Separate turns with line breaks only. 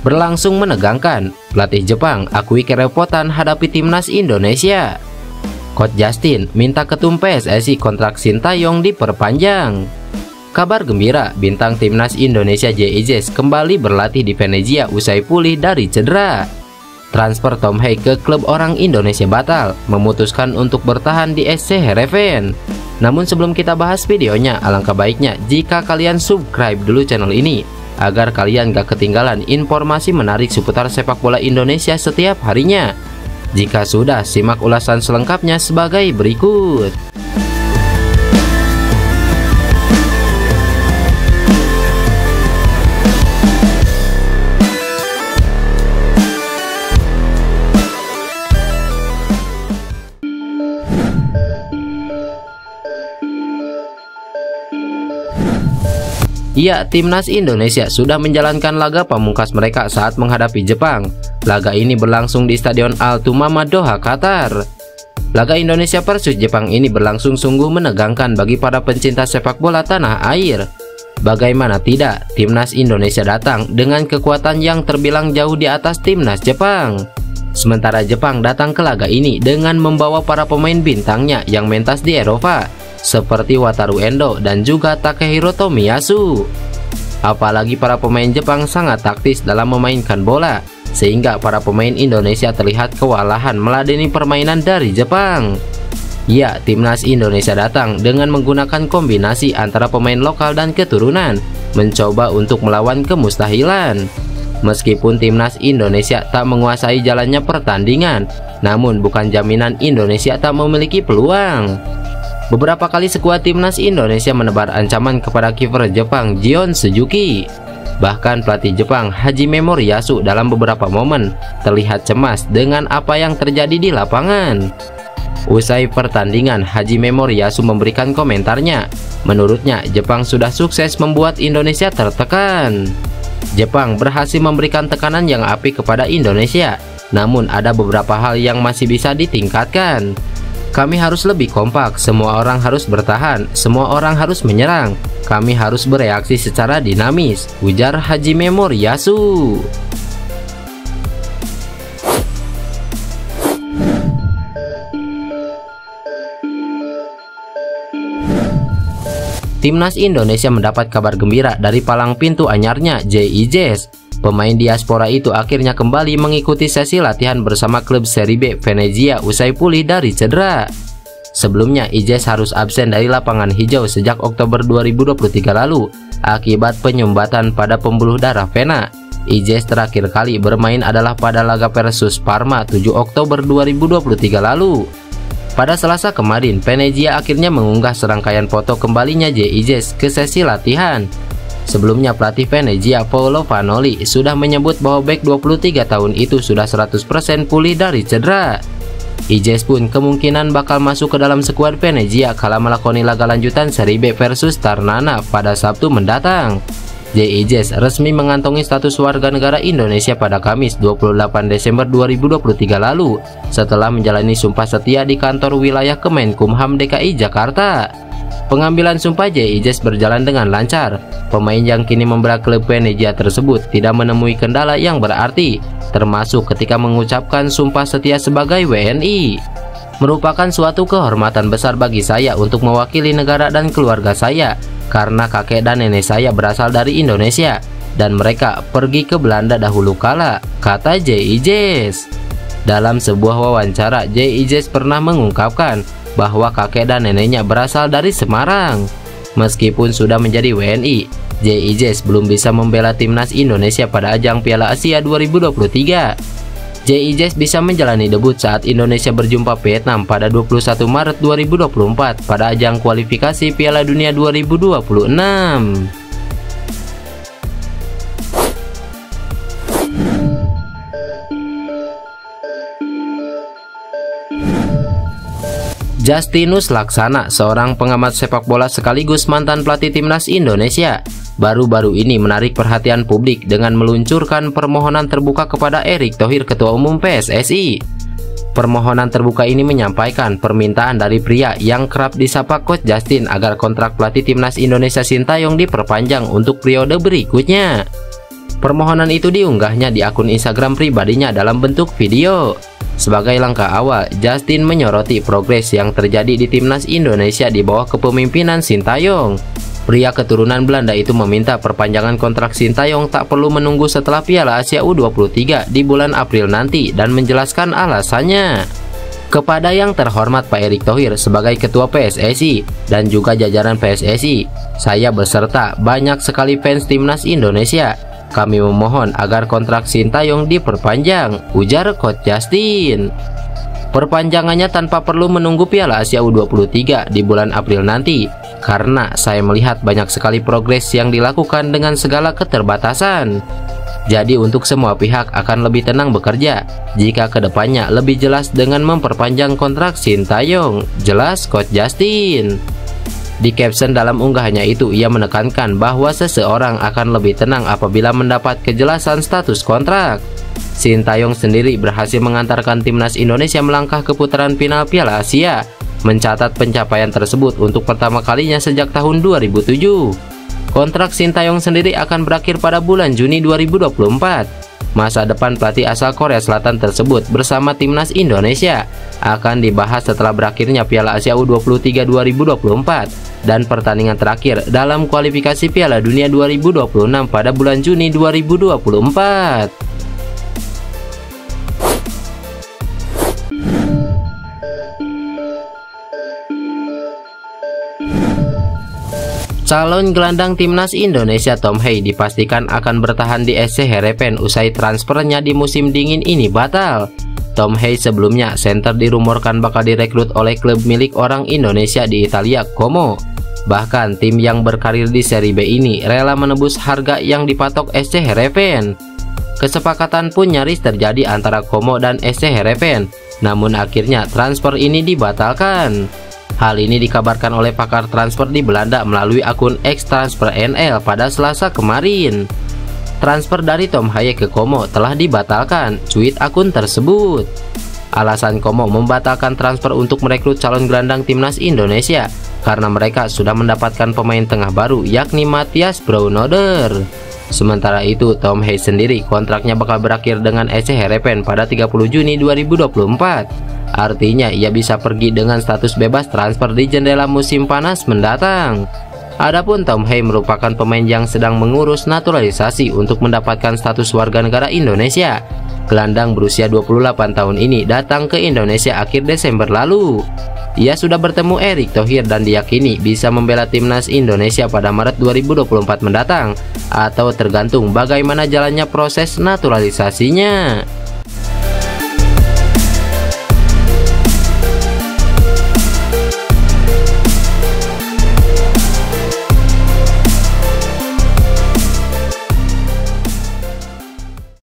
Berlangsung menegangkan, pelatih Jepang akui kerepotan hadapi timnas Indonesia. Coach Justin minta ketum PSSI kontrak Sintayong diperpanjang. Kabar gembira, bintang timnas Indonesia J.I. kembali berlatih di Venezia usai pulih dari cedera. Transfer Tom Haig ke klub orang Indonesia batal, memutuskan untuk bertahan di SC Heerenveen. Namun sebelum kita bahas videonya, alangkah baiknya jika kalian subscribe dulu channel ini agar kalian gak ketinggalan informasi menarik seputar sepak bola Indonesia setiap harinya. Jika sudah, simak ulasan selengkapnya sebagai berikut. Ya, timnas Indonesia sudah menjalankan laga pamungkas mereka saat menghadapi Jepang. Laga ini berlangsung di Stadion Al Thumama, Doha, Qatar. Laga Indonesia versus Jepang ini berlangsung sungguh menegangkan bagi para pencinta sepak bola tanah air. Bagaimana tidak, timnas Indonesia datang dengan kekuatan yang terbilang jauh di atas timnas Jepang. Sementara Jepang datang ke laga ini dengan membawa para pemain bintangnya yang mentas di Eropa, seperti Wataru Endo dan juga Takehiro Tomiyasu. Apalagi para pemain Jepang sangat taktis dalam memainkan bola, sehingga para pemain Indonesia terlihat kewalahan meladeni permainan dari Jepang. Ya, timnas Indonesia datang dengan menggunakan kombinasi antara pemain lokal dan keturunan, mencoba untuk melawan kemustahilan. Meskipun timnas Indonesia tak menguasai jalannya pertandingan, namun bukan jaminan Indonesia tak memiliki peluang. Beberapa kali skuad timnas Indonesia menebar ancaman kepada kiper Jepang Gion Suzuki. Bahkan pelatih Jepang Hajime Moriyasu dalam beberapa momen terlihat cemas dengan apa yang terjadi di lapangan. Usai pertandingan, Hajime Moriyasu memberikan komentarnya. Menurutnya, Jepang sudah sukses membuat Indonesia tertekan. Jepang berhasil memberikan tekanan yang apik kepada Indonesia, namun ada beberapa hal yang masih bisa ditingkatkan. Kami harus lebih kompak, semua orang harus bertahan, semua orang harus menyerang. Kami harus bereaksi secara dinamis, ujar Hajime Moriyasu. Timnas Indonesia mendapat kabar gembira dari palang pintu anyarnya J.I. Pemain diaspora itu akhirnya kembali mengikuti sesi latihan bersama klub Serie B Venezia usai pulih dari cedera. Sebelumnya, Ijez harus absen dari lapangan hijau sejak Oktober 2023 lalu akibat penyumbatan pada pembuluh darah vena. Ijez terakhir kali bermain adalah pada laga versus Parma 7 Oktober 2023 lalu. Pada Selasa kemarin, Venezia akhirnya mengunggah serangkaian foto kembalinya J.I. ke sesi latihan. Sebelumnya, pelatih Venezia Paolo Vanoli sudah menyebut bahwa bek 23 tahun itu sudah 100% pulih dari cedera. Ijez pun kemungkinan bakal masuk ke dalam skuad Venezia kala melakoni laga lanjutan Serie B versus Ternana pada Sabtu mendatang. J.I. resmi mengantongi status warga negara Indonesia pada Kamis 28 Desember 2023 lalu setelah menjalani sumpah setia di kantor wilayah Kemenkumham DKI Jakarta. Pengambilan sumpah J.I. berjalan dengan lancar. Pemain yang kini membela klub Venezia tersebut tidak menemui kendala yang berarti, termasuk ketika mengucapkan sumpah setia sebagai WNI. Merupakan suatu kehormatan besar bagi saya untuk mewakili negara dan keluarga saya, karena kakek dan nenek saya berasal dari Indonesia dan mereka pergi ke Belanda dahulu kala, kata J.I. Dalam sebuah wawancara, J.I. pernah mengungkapkan bahwa kakek dan neneknya berasal dari Semarang. Meskipun sudah menjadi WNI, J.I. belum bisa membela timnas Indonesia pada ajang Piala Asia 2023. J.I. bisa menjalani debut saat Indonesia berjumpa Vietnam pada 21 Maret 2024 pada ajang kualifikasi Piala Dunia 2026. Justinus Laksana, seorang pengamat sepak bola sekaligus mantan pelatih timnas Indonesia, baru-baru ini menarik perhatian publik dengan meluncurkan permohonan terbuka kepada Erick Thohir, Ketua Umum PSSI. Permohonan terbuka ini menyampaikan permintaan dari pria yang kerap disapa Coach Justin agar kontrak pelatih timnas Indonesia Sintayong diperpanjang untuk periode berikutnya. Permohonan itu diunggahnya di akun Instagram pribadinya dalam bentuk video. Sebagai langkah awal, Justin menyoroti progres yang terjadi di timnas Indonesia di bawah kepemimpinan Sintayong. Pria keturunan Belanda itu meminta perpanjangan kontrak Sintayong tak perlu menunggu setelah Piala Asia U23 di bulan April nanti dan menjelaskan alasannya. Kepada yang terhormat Pak Erick Thohir sebagai Ketua PSSI dan juga jajaran PSSI, saya beserta banyak sekali fans timnas Indonesia. Kami memohon agar kontrak Sintayong diperpanjang, ujar Coach Justin. Perpanjangannya tanpa perlu menunggu Piala Asia U23 di bulan April nanti, karena saya melihat banyak sekali progres yang dilakukan dengan segala keterbatasan. Jadi untuk semua pihak akan lebih tenang bekerja jika kedepannya lebih jelas dengan memperpanjang kontrak Sintayong, jelas Coach Justin. Di caption dalam unggahannya itu, ia menekankan bahwa seseorang akan lebih tenang apabila mendapat kejelasan status kontrak. Sintayong sendiri berhasil mengantarkan timnas Indonesia melangkah ke putaran final Piala Asia, mencatat pencapaian tersebut untuk pertama kalinya sejak tahun 2007. Kontrak Sintayong sendiri akan berakhir pada bulan Juni 2024. Masa depan pelatih asal Korea Selatan tersebut bersama timnas Indonesia akan dibahas setelah berakhirnya Piala Asia U23 2024 dan pertandingan terakhir dalam kualifikasi Piala Dunia 2026 pada bulan Juni 2024. Calon gelandang timnas Indonesia Tom Hei dipastikan akan bertahan di SC Heerenveen usai transfernya di musim dingin ini batal. Tom Hei sebelumnya center dirumorkan bakal direkrut oleh klub milik orang Indonesia di Italia, Como. Bahkan tim yang berkarir di Serie B ini rela menebus harga yang dipatok SC Heerenveen. Kesepakatan pun nyaris terjadi antara Como dan SC Heerenveen, namun akhirnya transfer ini dibatalkan. Hal ini dikabarkan oleh pakar transfer di Belanda melalui akun X Transfer NL pada Selasa kemarin. Transfer dari Tom Hei ke Como telah dibatalkan, cuit akun tersebut. Alasan Como membatalkan transfer untuk merekrut calon gelandang timnas Indonesia karena mereka sudah mendapatkan pemain tengah baru yakni Matthias Braunoder. Sementara itu, Tom Hei sendiri kontraknya bakal berakhir dengan SC Heerenveen pada 30 Juni 2024. Artinya ia bisa pergi dengan status bebas transfer di jendela musim panas mendatang. Adapun Tom Hei merupakan pemain yang sedang mengurus naturalisasi untuk mendapatkan status warga negara Indonesia. Gelandang berusia 28 tahun ini datang ke Indonesia akhir Desember lalu. Ia sudah bertemu Erick Thohir dan diyakini bisa membela timnas Indonesia pada Maret 2024 mendatang, atau tergantung bagaimana jalannya proses naturalisasinya.